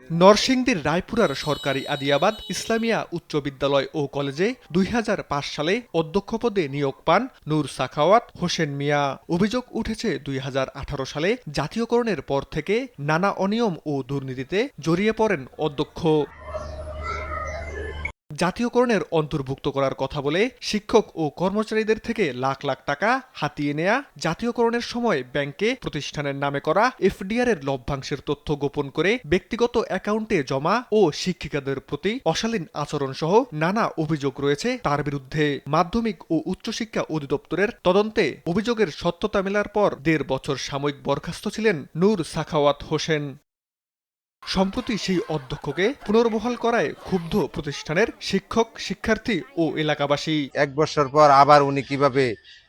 নরসিংদীর রায়পুরার সরকারি আদিয়াবাদ ইসলামিয়া উচ্চ বিদ্যালয় ও কলেজে ২০০৫ সালে অধ্যক্ষ পদে নিয়োগ পান নূর সাখাওয়াত হোসেন মিয়া। অভিযোগ উঠেছে ২০১৮ সালে জাতীয়করণের পর থেকে নানা অনিয়ম ও দুর্নীতিতে জড়িয়ে পড়েন অধ্যক্ষ। জাতীয়করণের অন্তর্ভুক্ত করার কথা বলে শিক্ষক ও কর্মচারীদের থেকে লাখ লাখ টাকা হাতিয়ে নেয়া, জাতীয়করণের সময় ব্যাংকে প্রতিষ্ঠানের নামে করা এফডিআর এর লভ্যাংশের তথ্য গোপন করে ব্যক্তিগত অ্যাকাউন্টে জমা ও শিক্ষিকাদের প্রতি অশালীন আচরণ সহ নানা অভিযোগ রয়েছে তার বিরুদ্ধে। মাধ্যমিক ও উচ্চশিক্ষা অধিদপ্তরের তদন্তে অভিযোগের সত্যতা মেলার পর ১.৫ বছর সাময়িক বরখাস্ত ছিলেন নূর সাখাওয়াত হোসেন। সম্প্রতি সেই অধ্যক্ষকে পুনর্বহাল করায় ক্ষুব্ধ প্রতিষ্ঠানের শিক্ষক, শিক্ষার্থী ও এলাকাবাসী। ১ বছর পর আবার উনি কিভাবে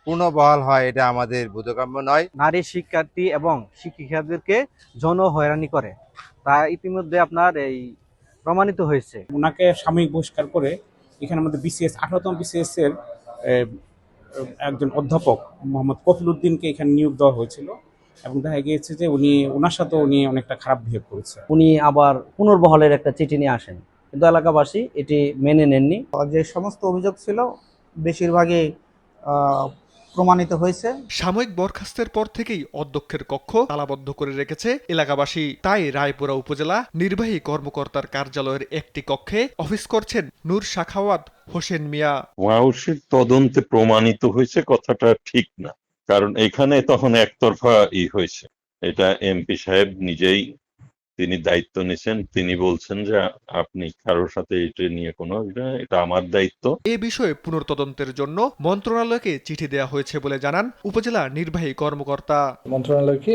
পুনর্বহাল হয় এটা আমাদের বোধগম্য নয়। নারী শিক্ষার্থী এবং শিক্ষিকাদেরকে যৌন হয়রানি করে, তা ইতিমধ্যে আপনার এই প্রমাণিত হয়েছে। ওনাকে সাময়িক বহিষ্কার করে এখানে আমাদের বিসিএস 18তম বিসিএস এর একজন অধ্যাপক মোহাম্মদ কফিল উদ্দিনকে এখানে নিয়োগ দেওয়া হয়েছিল এবং দেখা গিয়েছে যে ওনার সাথে উনি অনেকটা খারাপ বিহেভ করেছে। উনি আবার পুনর্বহালের একটা চিঠি নিয়ে আসেন, কিন্তু এলাকাবাসী এটি মেনে নেননি। যে সমস্ত অভিযোগ ছিল বেশিরভাগই প্রমাণিত হয়েছে। সাময়িক বরখাস্তের পর থেকেই অধ্যক্ষের কক্ষ তালাবদ্ধ করে রেখেছে এলাকাবাসী। তাই রায়পুরা উপজেলা নির্বাহী কর্মকর্তার কার্যালয়ের একটি কক্ষে অফিস করছেন নূর সাখাওয়াত হোসেন মিয়া। ওয়াউসির তদন্তে প্রমাণিত হয়েছে কথাটা ঠিক না, কারণ এখানে তখন একতরফা হয়েছে। এটা এমপি সাহেব নিজেই তিনি দায়িত্ব নিয়েছেন, তিনি বলছেন যে আপনি কারোর সাথে এটা নিয়ে এটা আমার দায়িত্ব। এ বিষয়ে পুনর্তদন্তের জন্য মন্ত্রণালয়কে চিঠি দেওয়া হয়েছে বলে জানান উপজেলা নির্বাহী কর্মকর্তা। মন্ত্রণালয়কে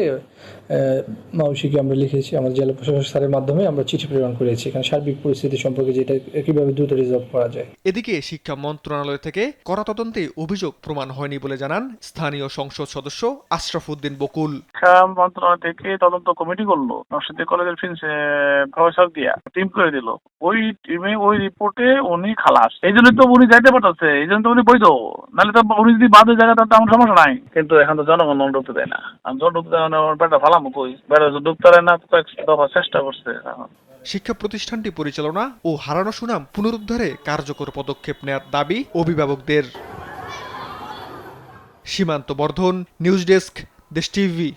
মাউসিকে আমরা লিখেছি, আমাদের জেলা প্রশাসক স্যারের মাধ্যমে আমরা চিঠি প্রেরণ করেছি এখানে সার্বিক পরিস্থিতি সম্পর্কে, যেটা কিভাবে দ্রুত রিজলভ করা যায়। এদিকে শিক্ষা মন্ত্রণালয় থেকে করা তদন্তে অভিযোগ প্রমাণ হয়নি বলে জানান স্থানীয় সংসদ সদস্য আশরাফ উদ্দিন বকুল। শিক্ষা মন্ত্রণালয় থেকে তদন্ত কমিটি করলো, নরসিংদী কলেজের প্রফেসর দিয়া টিম করে দিল। ওই টিমে ওই রিপোর্টে উনি খালাস, এই জন্য তো উনি যাইতে পারতেছে, এই জন্য তো উনি বৈধ। নাহলে তো উনি যদি বাদে জায়গা তার তেমন সমস্যা নাই। কিন্তু এখন তো জনগণ ঢুকতে দেয় না, জন ঢুকতে দেয় না, বেটা ফালামো কই, বেটা ঢুকতে পারে না, দফা চেষ্টা করছে। শিক্ষা প্রতিষ্ঠানটি পরিচালনা ও হারানো সুনাম পুনরুদ্ধারে কার্যকর পদক্ষেপ নেওয়ার দাবি অভিভাবকদের। সীমান্ত বর্ধন, নিউজ ডেস্ক, দেশ টিভি।